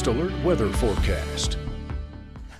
First Alert weather forecast.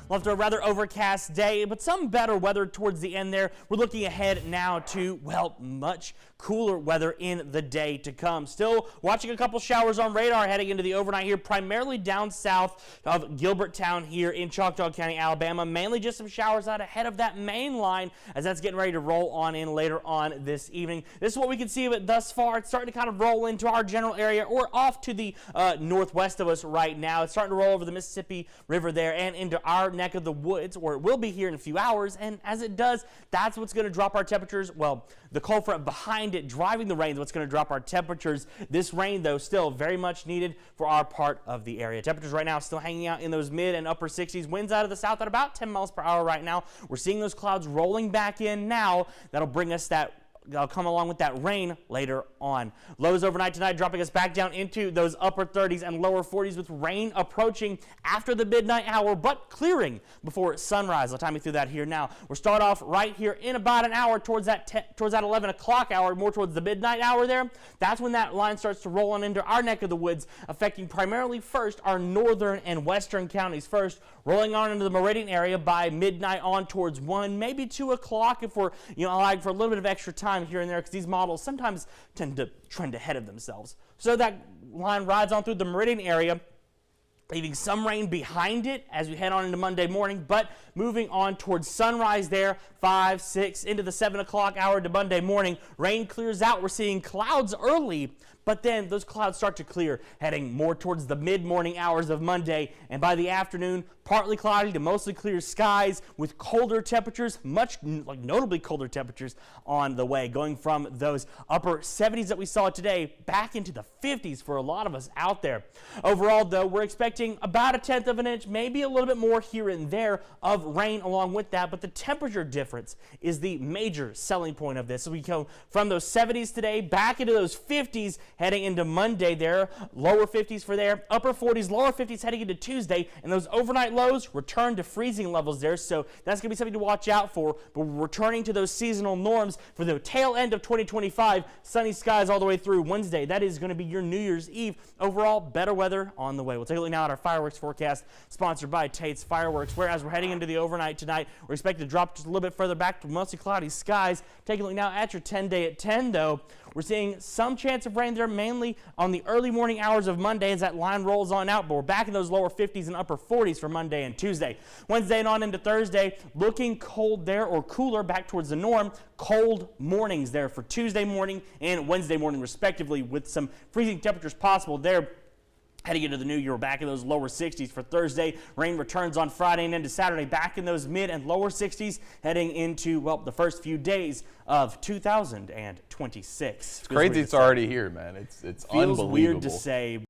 After a rather overcast day, but some better weather towards the end there. We're looking ahead now to, well, much cooler weather in the day to come. Still watching a couple showers on radar heading into the overnight here, primarily down south of Gilberttown here in Choctaw County, Alabama. Mainly just some showers out ahead of that main line as that's getting ready to roll on in later on this evening. This is what we can see of it thus far. It's starting to kind of roll into our general area or off to the northwest of us right now. It's starting to roll over the Mississippi River there and into our neck of the woods, or it will be here in a few hours, and as it does, that's what's going to drop our temperatures. Well, the cold front behind it driving the rain is what's going to drop our temperatures. This rain, though, still very much needed for our part of the area. Temperatures right now still hanging out in those mid and upper 60s. Winds out of the south at about 10 miles per hour right now. We're seeing those clouds rolling back in now. That'll bring us that'll come along with that rain later on. Lows overnight tonight dropping us back down into those upper 30s and lower 40s with rain approaching after the midnight hour, but clearing before sunrise. I'll time you through that here now. We'll start off right here in about an hour towards that 11 o'clock hour, more towards the midnight hour there. That's when that line starts to roll on into our neck of the woods, affecting primarily first our northern and western counties first, rolling on into the Meridian area by midnight on towards 1, maybe 2 o'clock if we're allowing for a little bit of extra time here and there, because these models sometimes tend to trend ahead of themselves. So that line rides on through the Meridian area, leaving some rain behind it as we head on into Monday morning, but moving on towards sunrise there, 5, 6, into the 7 o'clock hour to Monday morning. Rain clears out. We're seeing clouds early, but then those clouds start to clear, heading more towards the mid-morning hours of Monday, and by the afternoon, partly cloudy to mostly clear skies with colder temperatures, notably colder temperatures on the way, going from those upper 70s that we saw today back into the 50s for a lot of us out there. Overall, though, we're expecting about 1/10 of an inch, maybe a little bit more here and there of rain along with that, but the temperature difference is the major selling point of this. So we go from those 70s today back into those 50s heading into Monday there, lower 50s for there, upper 40s, lower 50s heading into Tuesday, and those overnight lows return to freezing levels there, so that's going to be something to watch out for. But we're returning to those seasonal norms for the tail end of 2025. Sunny skies all the way through Wednesday. That is going to be your New Year's Eve. Overall, better weather on the way. We'll take a look now at our fireworks forecast, sponsored by Tate's Fireworks, where as we're heading into the overnight tonight, we're expected to drop just a little bit further back to mostly cloudy skies. Take a look now at your 10-day at 10, though. We're seeing some chance of rain there, mainly on the early morning hours of Monday as that line rolls on out, but we're back in those lower 50s and upper 40s for Monday and Tuesday. Wednesday and on into Thursday, looking cold there, or cooler back towards the norm. Cold mornings there for Tuesday morning and Wednesday morning respectively, with some freezing temperatures possible there. Heading into the new year, we're back in those lower 60s for Thursday. Rain returns on Friday and into Saturday, back in those mid and lower 60s, heading into, well, the first few days of 2026. It's crazy it's already here, man. It's unbelievable. Feels weird to say.